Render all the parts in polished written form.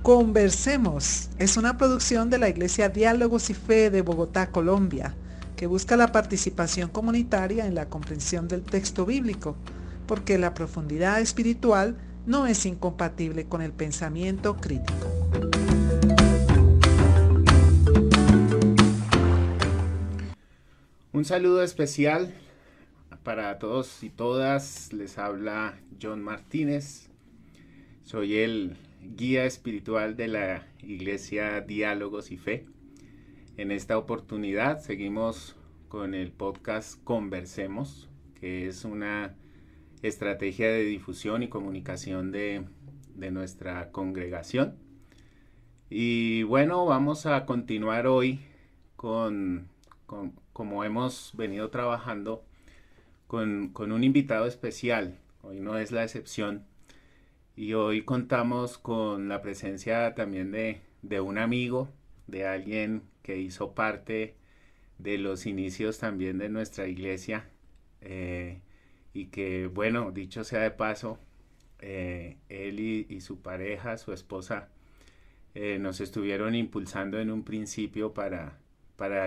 Conversemos es una producción de la Iglesia Diálogos y Fe de Bogotá, Colombia, que busca la participación comunitaria en la comprensión del texto bíblico, porque la profundidad espiritual no es incompatible con el pensamiento crítico. Un saludo especial para todos y todas. Les habla John Martínez. Soy el guía espiritual de la Iglesia Diálogos y Fe. En esta oportunidad seguimos con el podcast Conversemos, que es una estrategia de difusión y comunicación de nuestra congregación. Y bueno, vamos a continuar hoy como hemos venido trabajando con un invitado especial. Hoy no es la excepción. Y hoy contamos con la presencia también de un amigo, de alguien que hizo parte de los inicios también de nuestra iglesia. Y que, bueno, dicho sea de paso, él y su pareja, su esposa, nos estuvieron impulsando en un principio para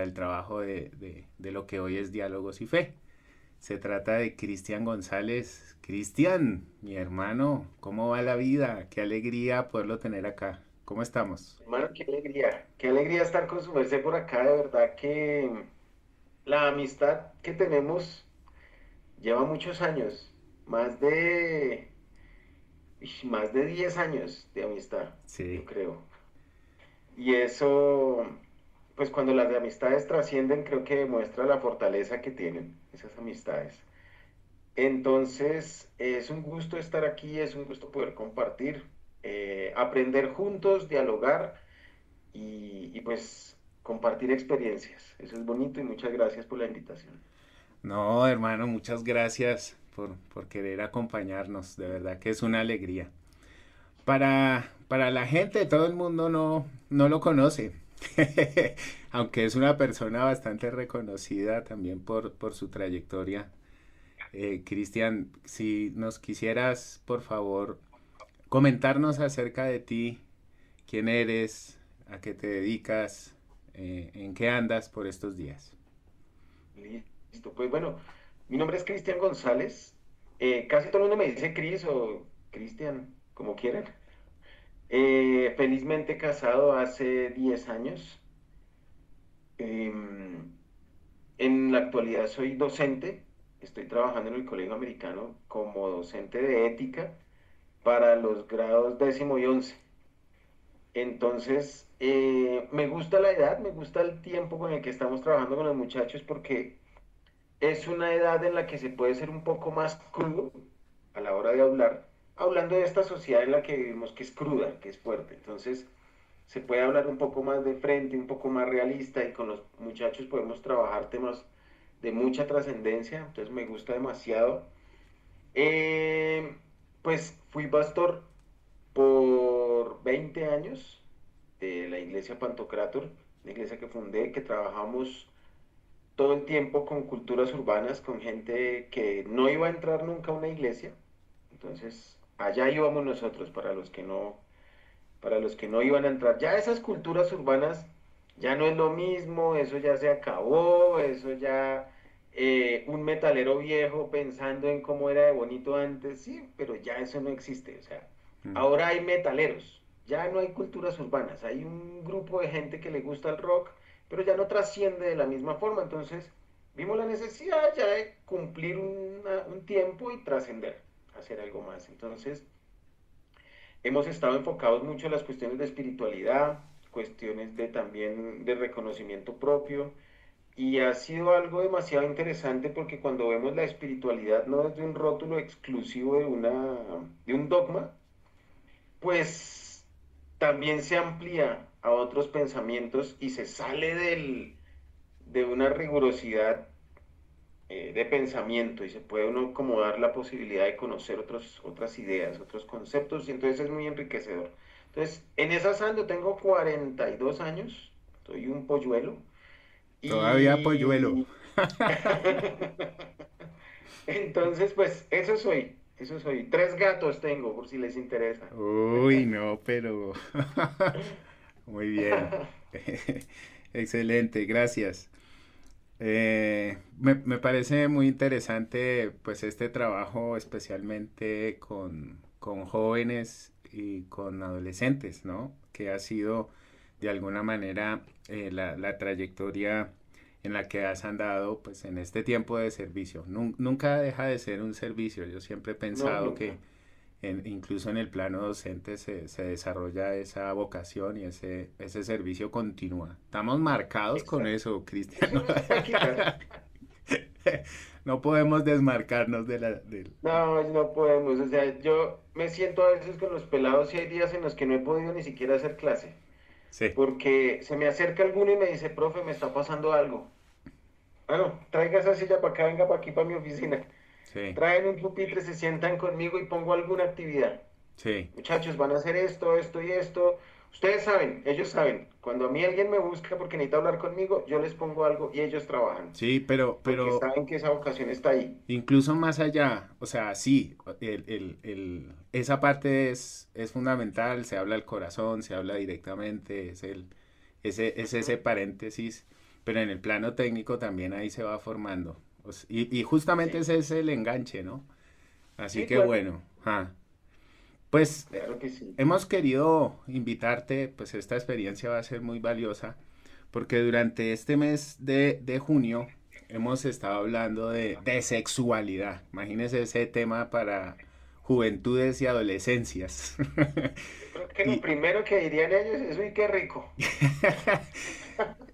el trabajo de lo que hoy es Diálogos y Fe. Se trata de Cristian González. Cristian, mi hermano, ¿cómo va la vida? Qué alegría poderlo tener acá. ¿Cómo estamos? Hermano, qué alegría estar con su merced por acá. De verdad que la amistad que tenemos lleva muchos años, más de 10 años de amistad, yo Sí. creo. Y eso, pues cuando las de amistades trascienden, creo que demuestra la fortaleza que tienen esas amistades. Entonces, es un gusto estar aquí, es un gusto poder compartir, aprender juntos, dialogar y pues compartir experiencias. Eso es bonito y muchas gracias por la invitación. No, hermano, muchas gracias por querer acompañarnos. De verdad que es una alegría. Para la gente, todo el mundo no lo conoce. Aunque es una persona bastante reconocida también por su trayectoria. Cristian, si nos quisieras, por favor, comentarnos acerca de ti, quién eres, a qué te dedicas, en qué andas por estos días. Listo, pues bueno, mi nombre es Cristian González. Casi todo el mundo me dice Cris o Cristian, como quieran. Felizmente casado hace 10 años. Em, en la actualidad soy docente. Estoy trabajando en el Colegio Americano como docente de ética para los grados 10º y 11. Entonces, me gusta la edad, me gusta el tiempo con el que estamos trabajando con los muchachos porque es una edad en la que se puede ser un poco más crudo a la hora de hablar, hablando de esta sociedad en la que vivimos que es cruda, que es fuerte. Entonces, se puede hablar un poco más de frente, un poco más realista y con los muchachos podemos trabajar temas de mucha trascendencia, entonces me gusta demasiado. Eh, pues fui pastor por 20 años de la iglesia Pantocrátor, la iglesia que fundé, que trabajamos todo el tiempo con culturas urbanas, con gente que no iba a entrar nunca a una iglesia. Entonces, allá íbamos nosotros para los que no iban a entrar. Ya esas culturas urbanas ya no es lo mismo, eso ya se acabó, eso ya un metalero viejo pensando en cómo era de bonito antes, sí, pero ya eso no existe. O sea, Mm. ahora hay metaleros, ya no hay culturas urbanas, hay un grupo de gente que le gusta el rock, pero ya no trasciende de la misma forma. Entonces, vimos la necesidad ya de cumplir un tiempo y trascender, hacer algo más. Entonces, hemos estado enfocados mucho en las cuestiones de espiritualidad, cuestiones de también de reconocimiento propio, y ha sido algo demasiado interesante porque cuando vemos la espiritualidad no desde un rótulo exclusivo de un dogma, pues también se amplía a otros pensamientos y se sale de una rigurosidad de pensamiento y se puede uno como dar la posibilidad de conocer otras ideas, otros conceptos, y entonces es muy enriquecedor. Entonces, en esa ando, tengo 42 años, soy un polluelo, Todavía polluelo. y entonces, pues eso soy, Eso soy. 3 gatos tengo, por si les interesa. Uy, no, pero muy bien. Excelente, gracias. Me parece muy interesante pues este trabajo especialmente con jóvenes y con adolescentes, ¿no? Que ha sido de alguna manera la trayectoria en la que has andado pues en este tiempo de servicio. Nunca deja de ser un servicio. Yo siempre he No, pensado que nunca. incluso en el plano docente se desarrolla esa vocación y ese servicio continúa. Estamos marcados con Exacto. eso, Cristian. Eso no se puede quitar. No podemos desmarcarnos No, no podemos. O sea, yo me siento a veces con los pelados y hay días en los que no he podido ni siquiera hacer clase. Sí, Porque se me acerca alguno y me dice, profe, me está pasando algo. Bueno, traiga esa silla para acá, venga para aquí, para mi oficina. sí, Traen un pupitre, se sientan conmigo y pongo alguna actividad. sí. Muchachos, van a hacer esto, esto y esto. Ustedes saben, ellos saben. Cuando a mí alguien me busca porque necesita hablar conmigo, yo les pongo algo y ellos trabajan. Sí, Porque pero saben que esa vocación está ahí. incluso más allá, o sea, sí, esa parte es fundamental, se habla al corazón, se habla directamente, es ese Ujú. paréntesis, pero en el plano técnico también ahí se va formando. Y justamente Sí, ese es el enganche, ¿no? Así sí, que claro. bueno, pues Claro que sí. hemos querido invitarte, pues esta experiencia va a ser muy valiosa, porque durante este mes de junio hemos estado hablando de sexualidad. Imagínense ese tema para juventudes y adolescencias. Yo creo que lo Y primero que dirían ellos es, uy, qué rico.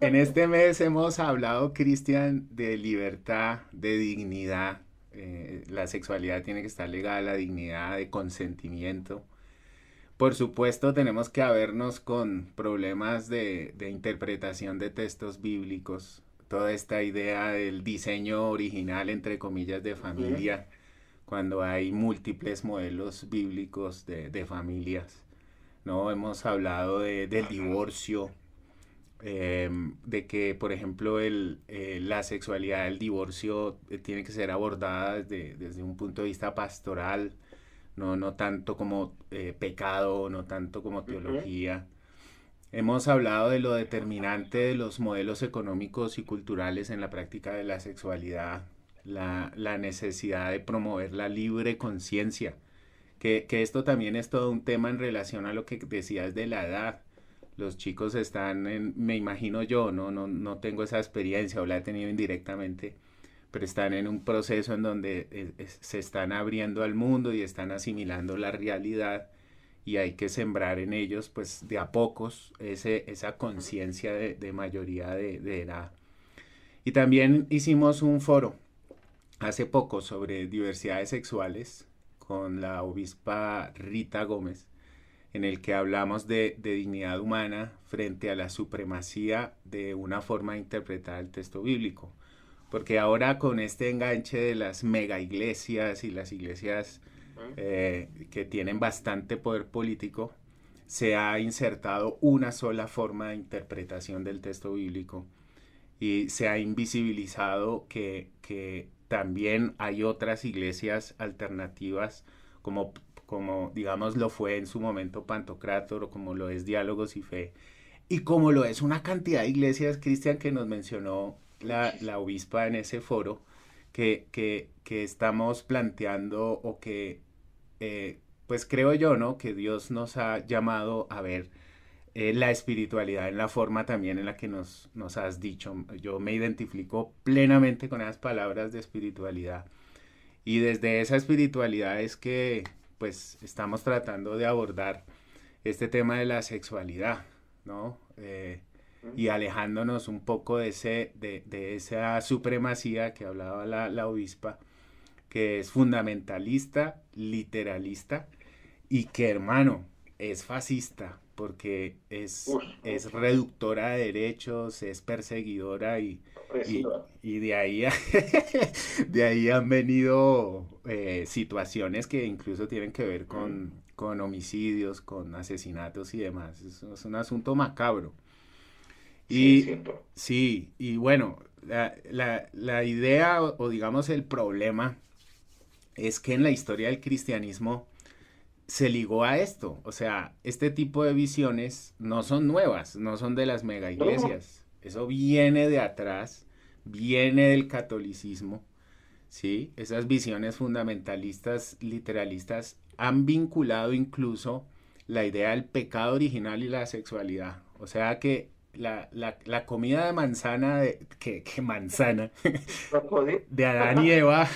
en este mes hemos hablado, Cristian, de libertad, de dignidad. La sexualidad tiene que estar ligada a la dignidad, de consentimiento. Por supuesto, tenemos que habernos con problemas de interpretación de textos bíblicos. Toda esta idea del diseño original, entre comillas, de Ujú, familia, cuando hay múltiples modelos bíblicos de familias. ¿No? Hemos hablado del divorcio, de que, por ejemplo, la sexualidad del divorcio tiene que ser abordada desde un punto de vista pastoral, no tanto como pecado, no tanto como ujú. teología. Hemos hablado de lo determinante de los modelos económicos y culturales en la práctica de la sexualidad, la necesidad de promover la libre conciencia, que esto también es todo un tema en relación a lo que decías de la edad. Los chicos están me imagino yo, no tengo esa experiencia o la he tenido indirectamente, pero están en un proceso en donde se están abriendo al mundo y están asimilando la realidad y hay que sembrar en ellos pues de a pocos esa conciencia de mayoría de edad. Y también hicimos un foro hace poco sobre diversidades sexuales con la obispa Rita Gómez, en el que hablamos de dignidad humana frente a la supremacía de una forma de interpretar el texto bíblico. Porque ahora con este enganche de las mega iglesias y las iglesias Ujú. que tienen bastante poder político, se ha insertado una sola forma de interpretación del texto bíblico y se ha invisibilizado que también hay otras iglesias alternativas como digamos lo fue en su momento Pantocrátor o como lo es Diálogos y Fe y como lo es una cantidad de iglesias, Cristian, que nos mencionó la Muchísimo. obispa en ese foro, que estamos planteando o que, pues creo yo, ¿no? Que Dios nos ha llamado a ver la espiritualidad en la forma también en la que nos has dicho. Yo me identifico plenamente con esas palabras de espiritualidad. Y desde esa espiritualidad es que pues estamos tratando de abordar este tema de la sexualidad, ¿no? Ujú. Y alejándonos un poco de esa supremacía que hablaba la obispa, que es fundamentalista, literalista, y que hermano, es fascista, porque Uy, es mucho. reductora de derechos, es perseguidora y, Opresiva. y de ahí, de ahí han venido situaciones que incluso tienen que ver Ujú. con homicidios, con asesinatos y demás. Es un asunto macabro. Sí, es Y cierto. sí, y bueno, la idea o digamos el problema es que en la historia del cristianismo se ligó a esto. O sea, este tipo de visiones no son nuevas, no son de las mega iglesias. Eso viene de atrás, viene del catolicismo, ¿sí? Esas visiones fundamentalistas, literalistas, han vinculado incluso la idea del pecado original y la sexualidad. O sea que la comida de manzana, que manzana, de Adán y Eva,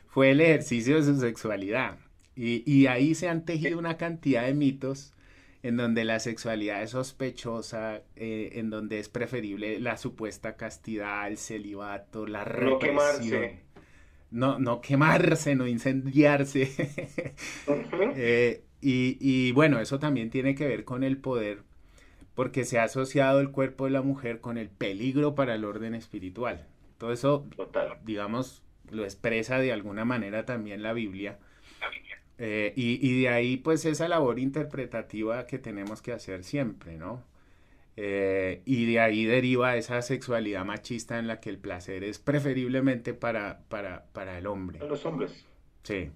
fue el ejercicio de su sexualidad. Y ahí se han tejido una cantidad de mitos en donde la sexualidad es sospechosa, en donde es preferible la supuesta castidad, el celibato, la represión. No quemarse. No quemarse, no incendiarse. Y bueno, eso también tiene que ver con el poder, porque se ha asociado el cuerpo de la mujer con el peligro para el orden espiritual. Todo eso, digamos, lo expresa de alguna manera también la Biblia. Y de ahí pues esa labor interpretativa que tenemos que hacer siempre, ¿no? Y de ahí deriva esa sexualidad machista en la que el placer es preferiblemente para el hombre. Para los hombres. Sí.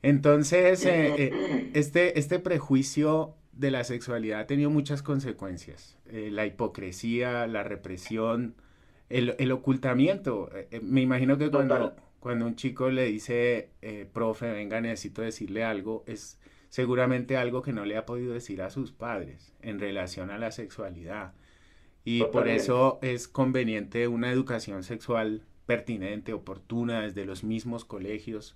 Entonces, este prejuicio de la sexualidad ha tenido muchas consecuencias. La hipocresía, la represión, el ocultamiento. Me imagino que cuando un chico le dice, profe, venga, necesito decirle algo, es seguramente algo que no le ha podido decir a sus padres en relación a la sexualidad. Y por eso es conveniente una educación sexual pertinente, oportuna, desde los mismos colegios,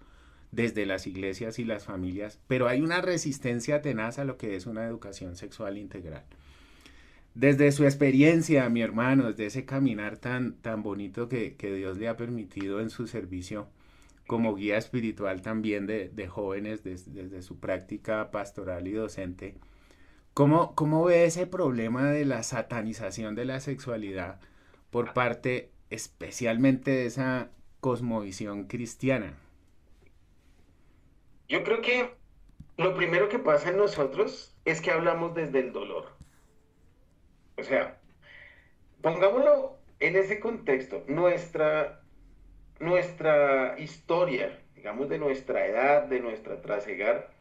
desde las iglesias y las familias. Pero hay una resistencia tenaz a lo que es una educación sexual integral. Desde su experiencia, mi hermano, desde ese caminar tan bonito que Dios le ha permitido en su servicio como guía espiritual también de jóvenes, desde su práctica pastoral y docente, ¿cómo ve ese problema de la satanización de la sexualidad por parte especialmente de esa cosmovisión cristiana? Yo creo que lo primero que pasa en nosotros es que hablamos desde el dolor. O sea, pongámoslo en ese contexto. Nuestra historia, digamos, de nuestra edad, de nuestra trasegar,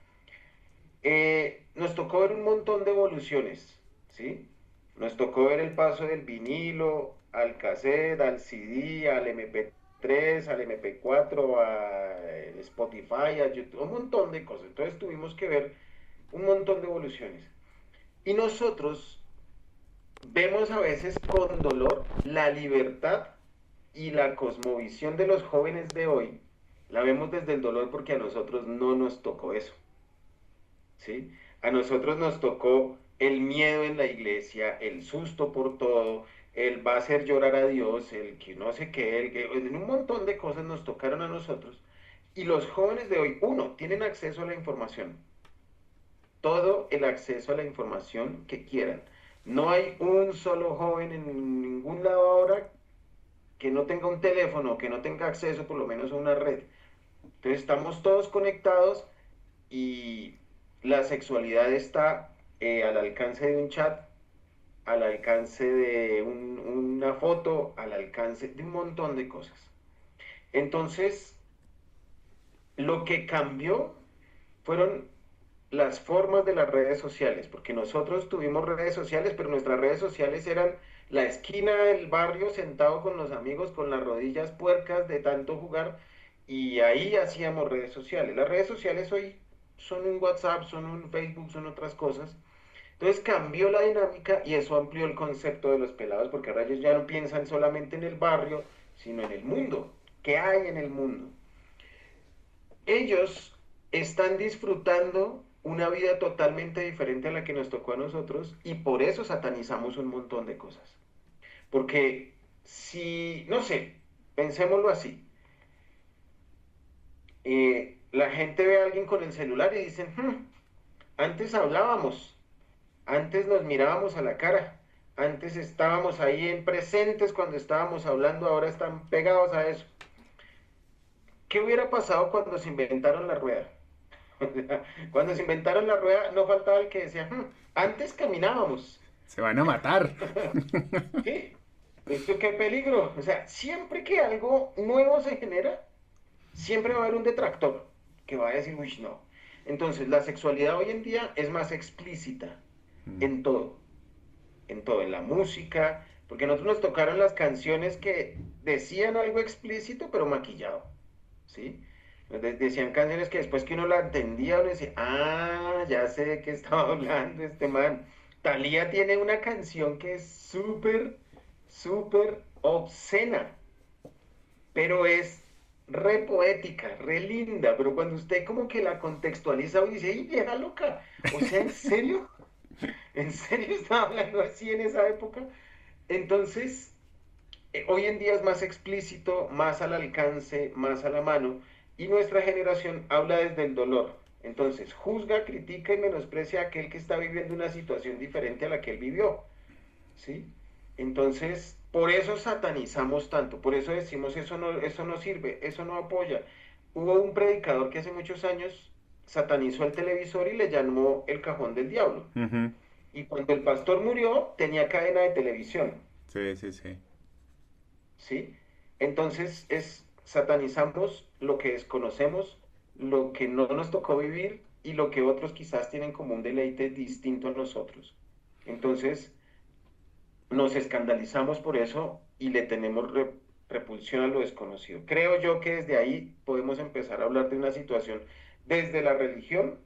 nos tocó ver un montón de evoluciones, ¿sí? Nos tocó ver el paso del vinilo al cassette, al CD, al MP3, al MP4, a Spotify, a YouTube, un montón de cosas. Entonces tuvimos que ver un montón de evoluciones. Y nosotros vemos a veces con dolor la libertad y la cosmovisión de los jóvenes de hoy. La vemos desde el dolor porque a nosotros no nos tocó eso, ¿sí? A nosotros nos tocó el miedo en la iglesia, el susto por todo, el va a hacer llorar a Dios, el que no sé qué, un montón de cosas nos tocaron a nosotros. Y los jóvenes de hoy, tienen acceso a la información, todo el acceso a la información que quieran. No hay un solo joven en ningún lado ahora que no tenga un teléfono, que no tenga acceso por lo menos a una red. Entonces estamos todos conectados y la sexualidad está al alcance de un chat, al alcance de una foto, al alcance de un montón de cosas. Entonces, lo que cambió fueron las formas de las redes sociales, porque nosotros tuvimos redes sociales, pero nuestras redes sociales eran la esquina del barrio sentado con los amigos con las rodillas puercas de tanto jugar, y ahí hacíamos redes sociales. Las redes sociales hoy son un WhatsApp, son un Facebook, son otras cosas. Entonces cambió la dinámica y eso amplió el concepto de los pelados, porque ahora ellos ya no piensan solamente en el barrio, sino en el mundo. ¿Qué hay en el mundo? Ellos están disfrutando una vida totalmente diferente a la que nos tocó a nosotros y por eso satanizamos un montón de cosas. Porque si, no sé, pensémoslo así, la gente ve a alguien con el celular y dicen, antes hablábamos, antes nos mirábamos a la cara, antes estábamos ahí en presentes cuando estábamos hablando, ahora están pegados a eso. ¿Qué hubiera pasado cuando se inventaron la rueda? Cuando se inventaron la rueda no faltaba el que decía, antes caminábamos. Se van a matar. Sí, esto qué peligro. O sea, siempre que algo nuevo se genera, siempre va a haber un detractor que va a decir, uy, no. Entonces, la sexualidad hoy en día es más explícita Mm. en todo, en la música, porque a nosotros nos tocaron las canciones que decían algo explícito, pero maquillado, ¿sí? Decían canciones que después que uno la entendía, uno decía, ah, ya sé de qué estaba hablando este man. Thalía tiene una canción que es súper, súper obscena, pero es re poética, re linda, pero cuando usted como que la contextualiza y dice, ¡ay, vieja loca! O sea, ¿en serio? ¿En serio estaba hablando así en esa época? Entonces, hoy en día es más explícito, más al alcance, más a la mano, y nuestra generación habla desde el dolor. Entonces, juzga, critica y menosprecia a aquel que está viviendo una situación diferente a la que él vivió, ¿sí? Entonces, por eso satanizamos tanto, por eso decimos eso no sirve, eso no apoya. Hubo un predicador que hace muchos años satanizó el televisor y le llamó el cajón del diablo. Ujú. Y cuando el pastor murió, tenía cadena de televisión, Sí, sí, sí. ¿sí? Entonces satanizamos lo que desconocemos, lo que no nos tocó vivir y lo que otros quizás tienen como un deleite distinto a nosotros. Entonces, nos escandalizamos por eso y le tenemos repulsión a lo desconocido. Creo yo que desde ahí podemos empezar a hablar de una situación desde la religión,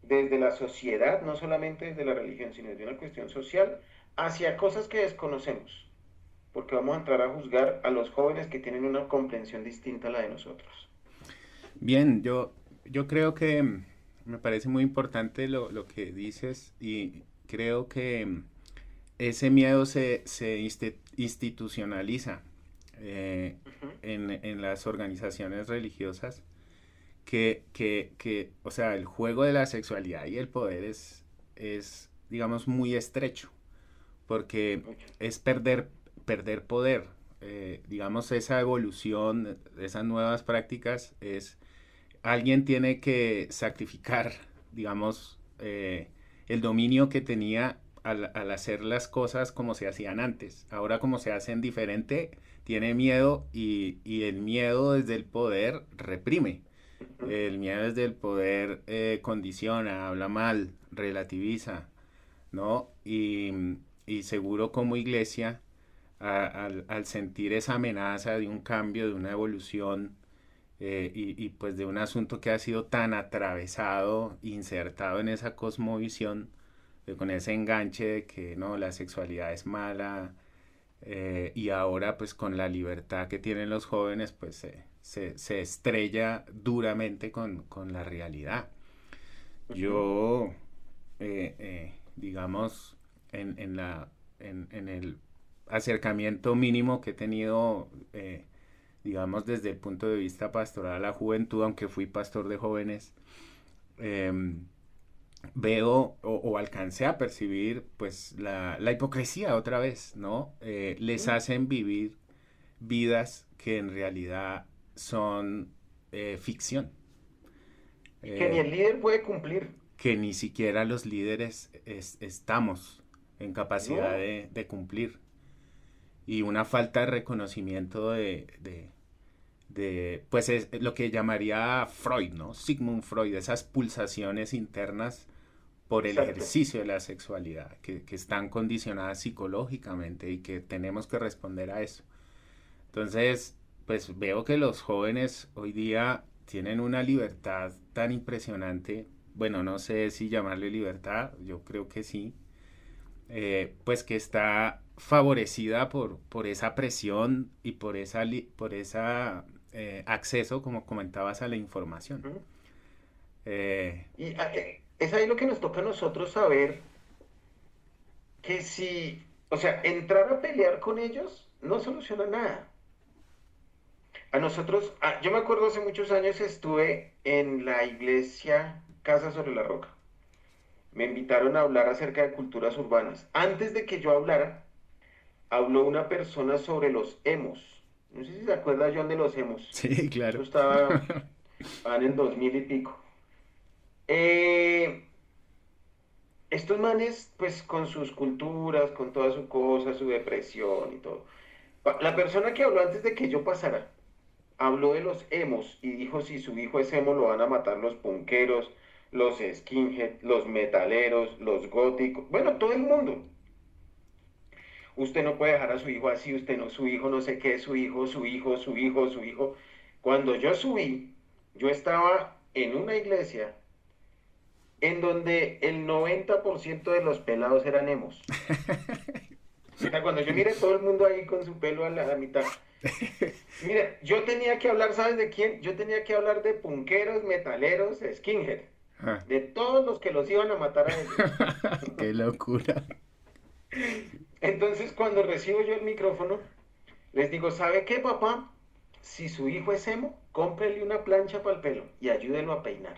desde la sociedad, no solamente desde la religión, sino desde una cuestión social, hacia cosas que desconocemos, porque vamos a entrar a juzgar a los jóvenes que tienen una comprensión distinta a la de nosotros. Bien, yo creo que me parece muy importante lo que dices y creo que ese miedo se institucionaliza Uh -huh. en las organizaciones religiosas o sea, el juego de la sexualidad y el poder es, digamos, muy estrecho, porque Mucho. es perder poder. Digamos, esa evolución, esas nuevas prácticas, alguien tiene que sacrificar, digamos, el dominio que tenía al hacer las cosas como se hacían antes. Ahora como se hacen diferente, tiene miedo y el miedo desde el poder reprime. Uh -huh. El miedo desde el poder condiciona, habla mal, relativiza, ¿no? Y seguro como iglesia, al sentir esa amenaza de un cambio, de una evolución, y pues de un asunto que ha sido tan atravesado, insertado en esa cosmovisión, con ese enganche de que no, la sexualidad es mala, y ahora pues con la libertad que tienen los jóvenes, pues se estrella duramente con la realidad. Uh -huh. Yo, digamos, en el acercamiento mínimo que he tenido, digamos, desde el punto de vista pastoral a la juventud, aunque fui pastor de jóvenes, eh, veo o alcancé a percibir pues la hipocresía otra vez, ¿no? Les hacen vivir vidas que en realidad son ficción. Que ni el líder puede cumplir. Que ni siquiera los líderes estamos en capacidad No. de cumplir. Y una falta de reconocimiento pues es lo que llamaría Freud, ¿no? Sigmund Freud, esas pulsaciones internas por el Exacto. ejercicio de la sexualidad, que están condicionadas psicológicamente y que tenemos que responder a eso. Entonces, pues veo que los jóvenes hoy día tienen una libertad tan impresionante, bueno, no sé si llamarle libertad, yo creo que sí, pues que está favorecida por esa presión y por esa acceso, como comentabas, a la información. Uh -huh. Eh, Y es ahí lo que nos toca a nosotros saber que si, o sea, entrar a pelear con ellos no soluciona nada. A nosotros, yo me acuerdo hace muchos años estuve en la iglesia Casa sobre la Roca. Me invitaron a hablar acerca de culturas urbanas. Antes de que yo hablara, habló una persona sobre los emos. No sé si se acuerda John de los emos. sí, Eso claro. estaba en el 2000 y pico. Eh, Estos manes, pues con sus culturas, con toda su cosa, su depresión y todo. La persona que habló antes de que yo pasara, habló de los emos y dijo si su hijo es emo lo van a matar los punqueros, los skinhead, los metaleros, los góticos, bueno, todo el mundo. Usted no puede dejar a su hijo así, usted no, su hijo no sé qué, su hijo, su hijo, su hijo, su hijo. Cuando yo subí, yo estaba en una iglesia en donde el 90% de los pelados eran emos. O sea, cuando yo miré todo el mundo ahí con su pelo a la mitad. Mira, yo tenía que hablar, ¿sabes de quién? Yo tenía que hablar de punqueros, metaleros, skinhead. Ah. De todos los que los iban a matar a ellos. Qué locura. Entonces, cuando recibo yo el micrófono, les digo, ¿sabe qué, papá? Si su hijo es emo, cómprele una plancha para el pelo y ayúdelo a peinar.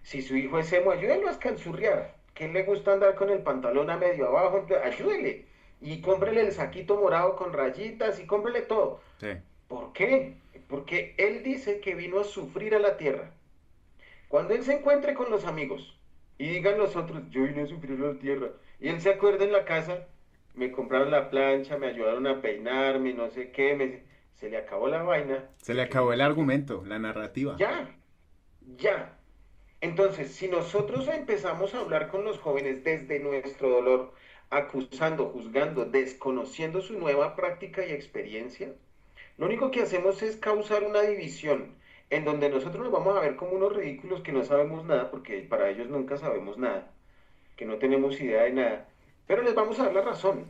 Si su hijo es emo, ayúdelo a escanzurriar. ¿Qué le gusta andar con el pantalón a medio abajo? Entonces, ayúdele. Y cómprele el saquito morado con rayitas y cómprele todo. Sí. ¿Por qué? Porque él dice que vino a sufrir a la tierra. Cuando él se encuentre con los amigos y digan los otros, yo vine a sufrir a la tierra, y él se acuerda en la casa, me compraron la plancha, me ayudaron a peinarme, no sé qué, se le acabó la vaina. Se le acabó el argumento, la narrativa. Ya, ya. Entonces, si nosotros empezamos a hablar con los jóvenes desde nuestro dolor, acusando, juzgando, desconociendo su nueva práctica y experiencia, lo único que hacemos es causar una división en donde nosotros nos vamos a ver como unos ridículos que no sabemos nada, porque para ellos nunca sabemos nada, que no tenemos idea de nada, pero les vamos a dar la razón,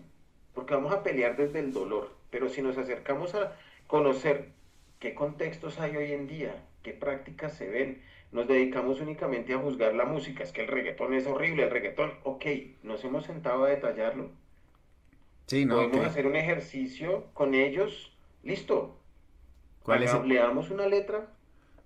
porque vamos a pelear desde el dolor. Pero si nos acercamos a conocer qué contextos hay hoy en día, qué prácticas se ven, nos dedicamos únicamente a juzgar la música, es que el reggaetón es horrible, el reggaetón, ok, nos hemos sentado a detallarlo, Sí, no, podemos ok. hacer un ejercicio con ellos, listo, ¿Cuál es el, leamos una letra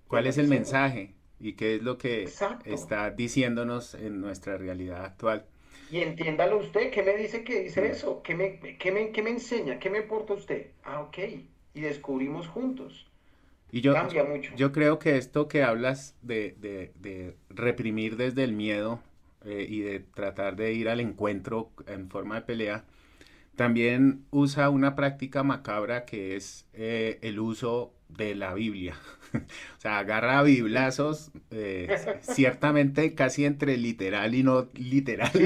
y cuál es el analicemos. mensaje y qué es lo que Exacto. está diciéndonos en nuestra realidad actual? Y entiéndalo usted, ¿qué me dice que dice Mm. eso? ¿Qué me enseña? ¿Qué me aporta usted? Ah, ok. Y descubrimos juntos. Y Cambia mucho. yo creo que esto que hablas de reprimir desde el miedo y de tratar de ir al encuentro en forma de pelea, también usa una práctica macabra que es el uso de la Biblia. O sea, agarra Sí. biblazos, ciertamente casi entre literal y no literal. Sí,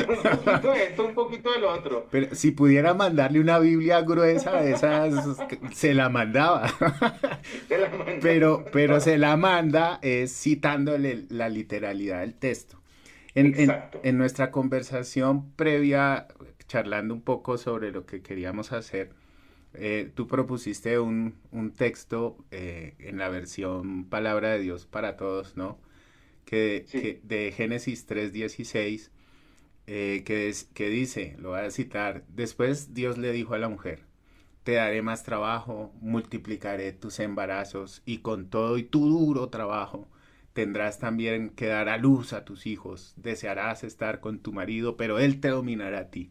un poquito de esto, un poquito de lo otro. Pero si pudiera mandarle una Biblia gruesa de esas, se la mandaba. Se la manda con Pero se todo. la manda es citándole la literalidad del texto. Exacto. En nuestra conversación previa, charlando un poco sobre lo que queríamos hacer, tú propusiste un texto en la versión Palabra de Dios para Todos, ¿no? Sí. De Génesis 3:16, que dice, lo voy a citar, después Dios le dijo a la mujer, te daré más trabajo, multiplicaré tus embarazos y con todo y tu duro trabajo tendrás también que dar a luz a tus hijos, desearás estar con tu marido, pero él te dominará a ti.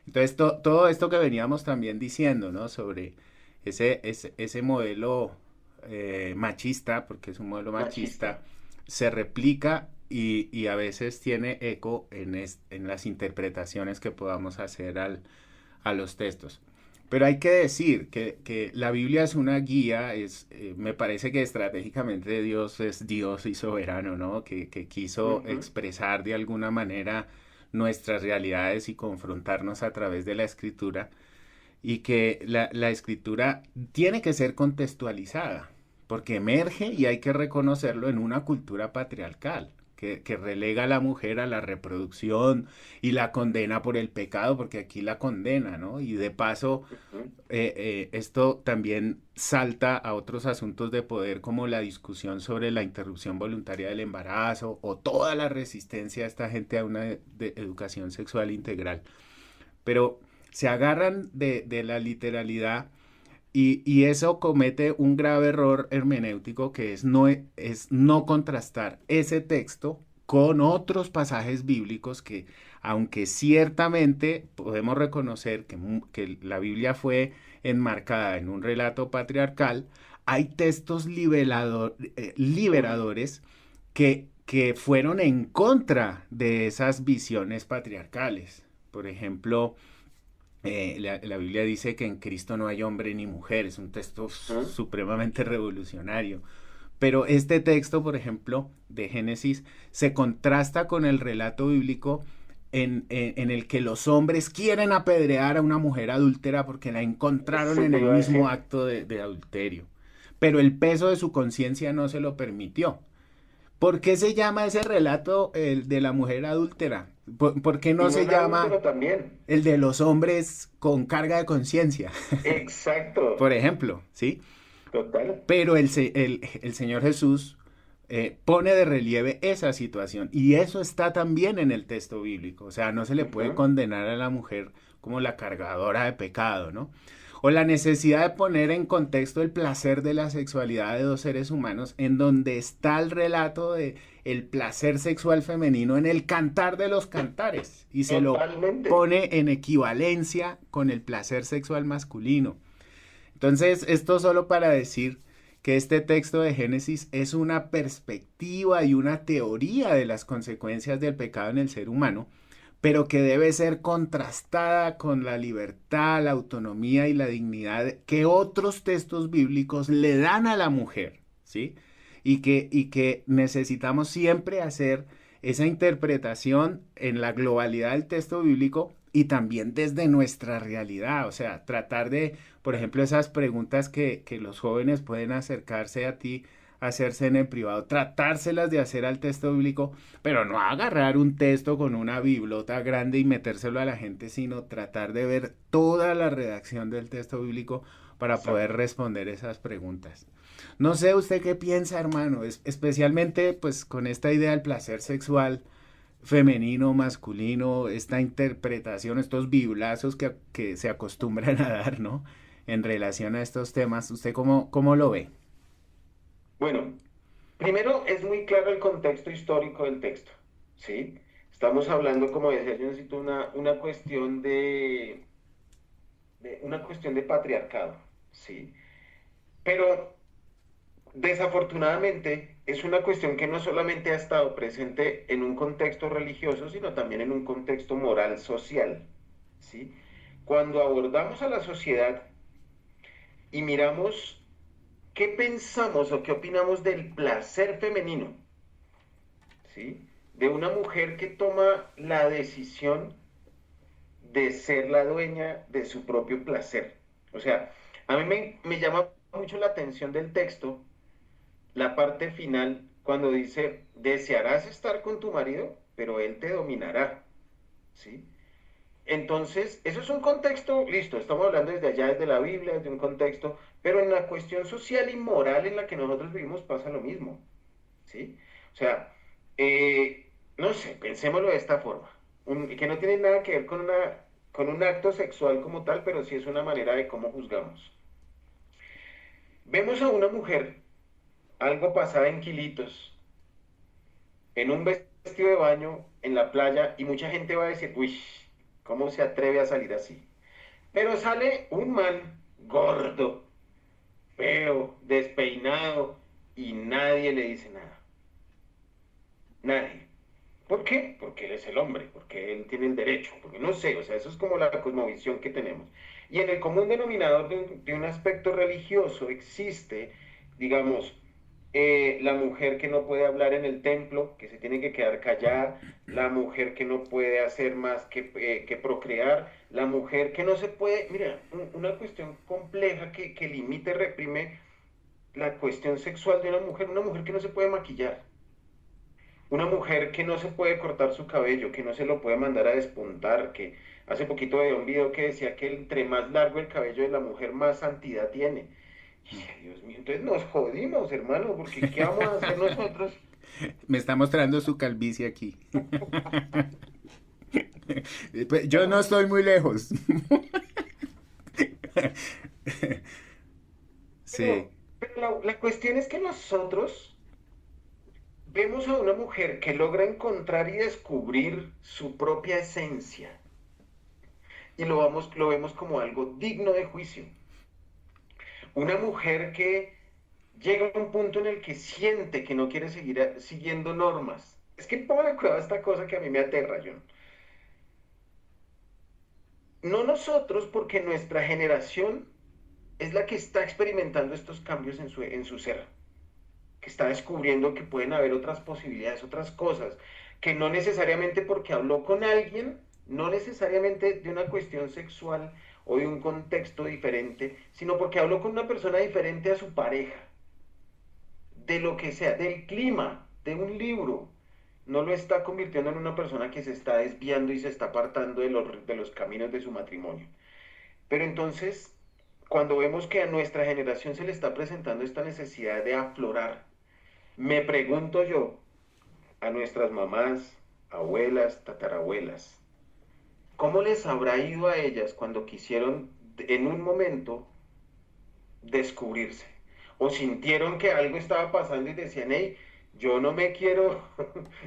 Entonces, todo esto que veníamos también diciendo, ¿no? Sobre ese modelo machista, porque es un modelo Machista. machista, se replica y a veces tiene eco en las interpretaciones que podamos hacer a los textos. Pero hay que decir que la Biblia es una guía, me parece que estratégicamente Dios es Dios y soberano, ¿no? Que quiso Ujú. expresar de alguna manera nuestras realidades y confrontarnos a través de la escritura y que la escritura tiene que ser contextualizada porque emerge y hay que reconocerlo en una cultura patriarcal que relega a la mujer a la reproducción y la condena por el pecado, porque aquí la condena, ¿no? Y de paso, Ujú. esto también salta a otros asuntos de poder como la discusión sobre la interrupción voluntaria del embarazo o toda la resistencia de esta gente a una educación sexual integral. Pero se agarran de la literalidad y eso comete un grave error hermenéutico que es no contrastar ese texto con otros pasajes bíblicos que, aunque ciertamente podemos reconocer que la Biblia fue enmarcada en un relato patriarcal, hay textos liberadores que fueron en contra de esas visiones patriarcales. Por ejemplo, La Biblia dice que en Cristo no hay hombre ni mujer, es un texto supremamente revolucionario. Pero este texto, por ejemplo, de Génesis, se contrasta con el relato bíblico en el que los hombres quieren apedrear a una mujer adúltera porque la encontraron Eso en te el iba a mismo decir. acto de adulterio. Pero el peso de su conciencia no se lo permitió. ¿Por qué se llama ese relato el de la mujer adúltera? ¿Por qué Y no no se es llama adúltero también. el de los hombres con carga de conciencia? Por Exacto. ejemplo, ¿sí? Total. Pero el Señor Jesús pone de relieve esa situación y eso está también en el texto bíblico. O sea, no se le puede Ujú. condenar a la mujer como la cargadora de pecado, ¿no? O la necesidad de poner en contexto el placer de la sexualidad de dos seres humanos, en donde está el relato de el placer sexual femenino en el cantar de los cantares y se lo Totalmente. pone en equivalencia con el placer sexual masculino. Entonces, esto solo para decir que este texto de Génesis es una perspectiva y una teoría de las consecuencias del pecado en el ser humano, pero que debe ser contrastada con la libertad, la autonomía y la dignidad que otros textos bíblicos le dan a la mujer, ¿sí? Y que necesitamos siempre hacer esa interpretación en la globalidad del texto bíblico y también desde nuestra realidad, o sea, tratar de, por ejemplo, esas preguntas que los jóvenes pueden acercarse a ti, hacerse en el privado, tratárselas de hacer al texto bíblico, pero no agarrar un texto con una biblota grande y metérselo a la gente, sino tratar de ver toda la redacción del texto bíblico para poder Exacto. responder esas preguntas. No sé usted qué piensa, hermano, especialmente pues con esta idea del placer sexual femenino, masculino, esta interpretación, estos biblazos que se acostumbran a dar, ¿no? En relación a estos temas, ¿usted cómo lo ve? Bueno, primero es muy claro el contexto histórico del texto, ¿sí? Estamos hablando, como decía, yo necesito una cuestión una cuestión de patriarcado, ¿sí? Pero desafortunadamente es una cuestión que no solamente ha estado presente en un contexto religioso, sino también en un contexto moral social, ¿sí? Cuando abordamos a la sociedad y miramos qué pensamos o qué opinamos del placer femenino, ¿sí? De una mujer que toma la decisión de ser la dueña de su propio placer. O sea, a mí me llama mucho la atención del texto la parte final cuando dice, desearás estar con tu marido, pero él te dominará, ¿sí? Entonces, eso es un contexto, listo, estamos hablando desde allá, desde la Biblia, desde un contexto, pero en la cuestión social y moral en la que nosotros vivimos pasa lo mismo, ¿sí? O sea, no sé, pensémoslo de esta forma, que no tiene nada que ver con un acto sexual como tal, pero sí es una manera de cómo juzgamos. Vemos a una mujer, algo pasada en kilitos, en un vestido de baño en la playa y mucha gente va a decir, uy, ¿cómo se atreve a salir así? Pero sale un man gordo, feo, despeinado y nadie le dice nada. Nadie. ¿Por qué? Porque él es el hombre, porque él tiene el derecho, porque no sé, o sea, eso es como la cosmovisión que tenemos. Y en el común denominador de un aspecto religioso existe, digamos, la mujer que no puede hablar en el templo, que se tiene que quedar callada, la mujer que no puede hacer más que procrear, la mujer que no se puede, mira, una cuestión compleja que limita y reprime la cuestión sexual de una mujer que no se puede maquillar, una mujer que no se puede cortar su cabello, que no se lo puede mandar a despuntar, que hace poquito veía un video que decía que entre más largo el cabello de la mujer, más santidad tiene. Y decía, Dios mío, entonces nos jodimos, hermano, porque ¿qué vamos a hacer nosotros? Me está mostrando su calvicie aquí. Yo no estoy muy lejos. Sí. Pero la cuestión es que nosotros vemos a una mujer que logra encontrar y descubrir su propia esencia y lo vemos como algo digno de juicio. Una mujer que llega a un punto en el que siente que no quiere seguir siguiendo normas. Es que póngale cuidado a esta cosa que a mí me aterra, John. no nosotros, porque nuestra generación es la que está experimentando estos cambios en su ser, que está descubriendo que pueden haber otras posibilidades, otras cosas, que no necesariamente porque habló con alguien, no necesariamente de una cuestión sexual o de un contexto diferente, sino porque habló con una persona diferente a su pareja, de lo que sea, del clima, de un libro, no lo está convirtiendo en una persona que se está desviando y se está apartando de los caminos de su matrimonio. Pero entonces, cuando vemos que a nuestra generación se le está presentando esta necesidad de aflorar, me pregunto yo, a nuestras mamás, abuelas, tatarabuelas, ¿cómo les habrá ido a ellas cuando quisieron en un momento descubrirse? O sintieron que algo estaba pasando y decían, hey, yo no me quiero,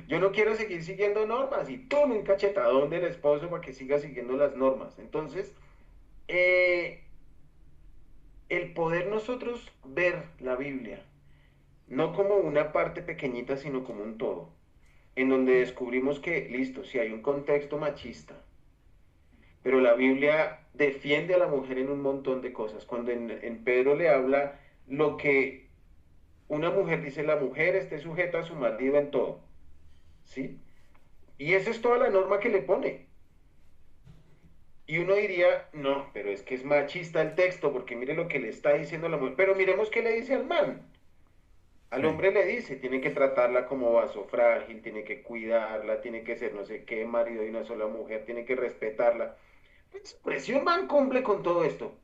yo no quiero seguir siguiendo normas, y ¡pum! Un cachetadón del esposo para que siga siguiendo las normas. Entonces, eh, el poder nosotros ver la Biblia, no como una parte pequeñita, sino como un todo, en donde descubrimos que, listo, si hay un contexto machista, pero la Biblia defiende a la mujer en un montón de cosas. Cuando en Pedro le habla lo que una mujer dice, la mujer esté sujeta a su marido en todo, ¿sí? Y esa es toda la norma que le pone. Y uno diría, no, pero es que es machista el texto, porque mire lo que le está diciendo a la mujer. Pero miremos qué le dice al man. Al hombre le dice, tiene que tratarla como vaso frágil, tiene que cuidarla, tiene que ser no sé qué, marido de una sola mujer, tiene que respetarla. Pues si un man cumple con todo esto,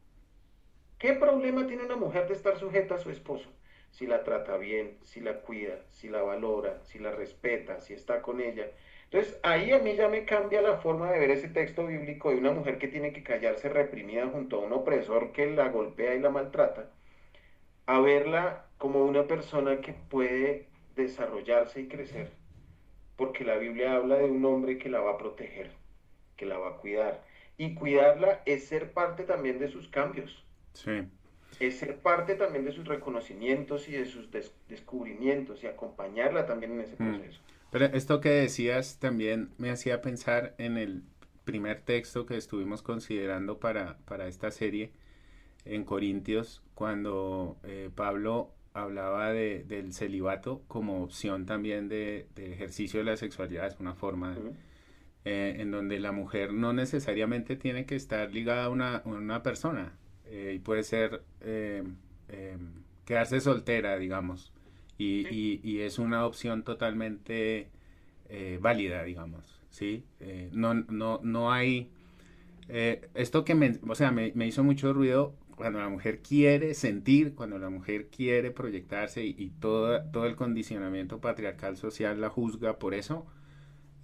¿qué problema tiene una mujer de estar sujeta a su esposo? Si la trata bien, si la cuida, si la valora, si la respeta, si está con ella. Entonces, ahí a mí ya me cambia la forma de ver ese texto bíblico de una mujer que tiene que callarse reprimida junto a un opresor que la golpea y la maltrata, a verla como una persona que puede desarrollarse y crecer, porque la Biblia habla de un hombre que la va a proteger, que la va a cuidar. Y cuidarla es ser parte también de sus cambios. Sí. Es ser parte también de sus reconocimientos y de sus descubrimientos y acompañarla también en ese proceso. Pero esto que decías también me hacía pensar en el primer texto que estuvimos considerando para esta serie, en Corintios, cuando Pablo hablaba del celibato como opción también de ejercicio de la sexualidad, es una forma en donde la mujer no necesariamente tiene que estar ligada a una persona, y puede ser quedarse soltera, digamos, y es una opción totalmente válida, digamos, ¿sí? No hay... esto que me hizo mucho ruido cuando la mujer quiere sentir, cuando la mujer quiere proyectarse y todo el condicionamiento patriarcal social la juzga por eso,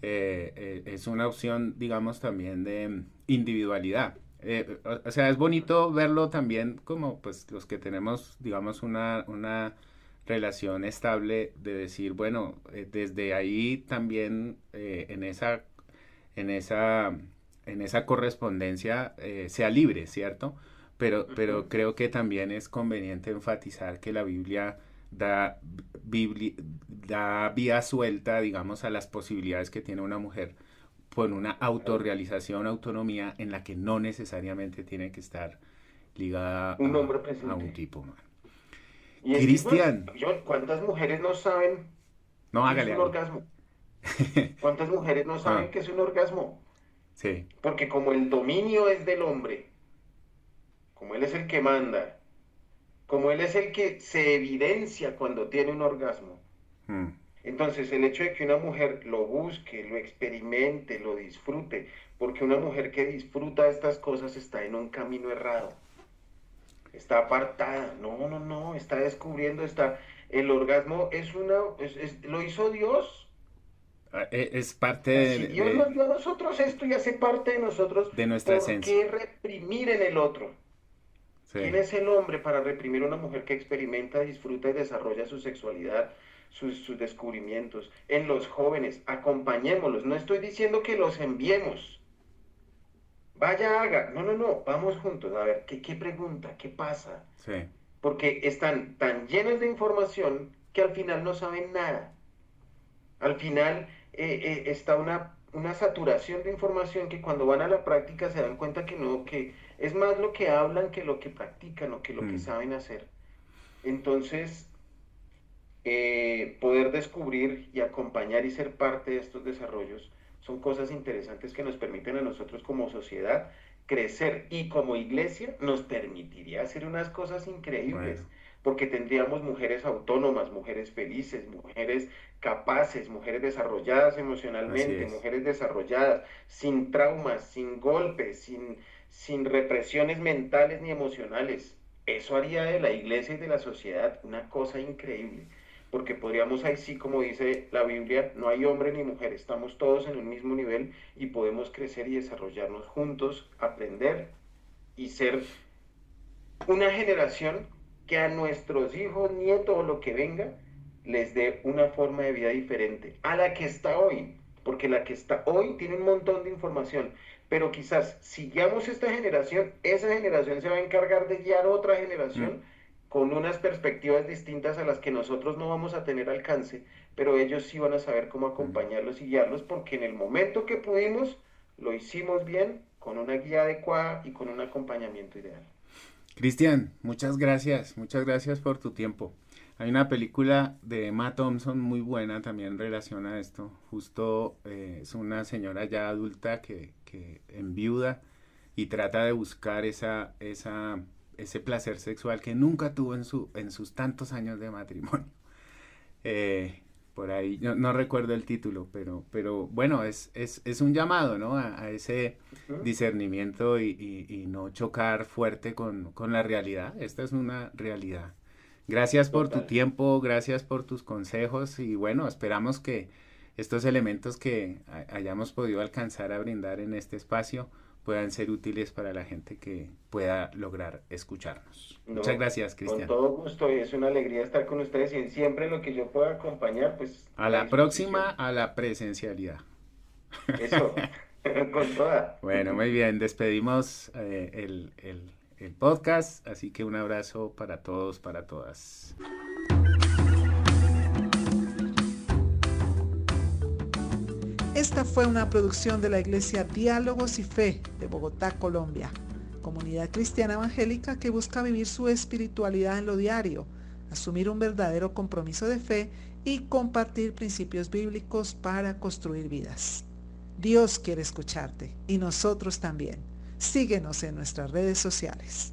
es una opción, digamos, también de individualidad. O sea, es bonito verlo también como pues los que tenemos, digamos, una relación estable, de decir, bueno, desde ahí también en esa correspondencia sea libre, ¿cierto? Pero creo que también es conveniente enfatizar que la Biblia da vía suelta, digamos, a las posibilidades que tiene una mujer por una autorrealización, autonomía en la que no necesariamente tiene que estar ligada un hombre a presente. un tipo. Man. Y Cristian. ¿Cuántas mujeres no saben No, qué hágale, es un hágale. orgasmo? ¿Cuántas mujeres no saben qué es un orgasmo? Sí. Porque como el dominio es del hombre, como él es el que manda, como él es el que se evidencia cuando tiene un orgasmo, entonces el hecho de que una mujer lo busque, lo experimente, lo disfrute, porque una mujer que disfruta estas cosas está en un camino errado, está apartada, no, está descubriendo, el orgasmo lo hizo Dios. Es parte Si Dios nos dio a nosotros esto y hace parte de nosotros, de nuestra ¿por esencia. qué reprimir en el otro? Sí. ¿Quién es el hombre para reprimir a una mujer que experimenta, disfruta y desarrolla su sexualidad, sus descubrimientos? En los jóvenes, acompañémoslos. No estoy diciendo que los enviemos. Vaya, haga. No, vamos juntos. A ver, ¿qué pregunta? ¿Qué pasa? Sí. Porque están tan llenos de información que al final no saben nada. Al final está una saturación de información que cuando van a la práctica se dan cuenta que no, que es más lo que hablan que lo que practican o que lo que saben hacer. Entonces, poder descubrir y acompañar y ser parte de estos desarrollos son cosas interesantes que nos permiten a nosotros como sociedad crecer, y como iglesia nos permitiría hacer unas cosas increíbles, porque tendríamos mujeres autónomas, mujeres felices, mujeres capaces, mujeres desarrolladas emocionalmente, mujeres desarrolladas, sin traumas, sin golpes, sin represiones mentales ni emocionales. Eso haría de la iglesia y de la sociedad una cosa increíble, porque podríamos, ahí sí, como dice la Biblia, no hay hombre ni mujer, estamos todos en un mismo nivel y podemos crecer y desarrollarnos juntos, aprender y ser una generación que a nuestros hijos, nietos o lo que venga, les dé una forma de vida diferente a la que está hoy, porque la que está hoy tiene un montón de información, pero quizás si guiamos esta generación, esa generación se va a encargar de guiar otra generación con unas perspectivas distintas a las que nosotros no vamos a tener alcance, pero ellos sí van a saber cómo acompañarlos y guiarlos, porque en el momento que pudimos, lo hicimos bien, con una guía adecuada y con un acompañamiento ideal. Cristian, muchas gracias por tu tiempo. Hay una película de Emma Thompson muy buena también en relación a esto. Justo es una señora ya adulta que enviuda y trata de buscar ese placer sexual que nunca tuvo en sus tantos años de matrimonio. Por ahí, no recuerdo el título, pero bueno, es un llamado, ¿no? a ese discernimiento y no chocar fuerte con la realidad. Esta es una realidad. Gracias por tu tiempo, gracias por tus consejos y bueno, esperamos que estos elementos que hayamos podido alcanzar a brindar en este espacio puedan ser útiles para la gente que pueda lograr escucharnos. Muchas gracias, Cristian. Con todo gusto, y es una alegría estar con ustedes y siempre lo que yo pueda acompañar, pues... A la próxima, a la presencialidad. Eso, con toda. Bueno, muy bien, despedimos el podcast, así que un abrazo para todos, para todas. Esta fue una producción de la Iglesia Diálogos y Fe de Bogotá, Colombia, comunidad cristiana evangélica que busca vivir su espiritualidad en lo diario, asumir un verdadero compromiso de fe y compartir principios bíblicos para construir vidas. Dios quiere escucharte y nosotros también. Síguenos en nuestras redes sociales.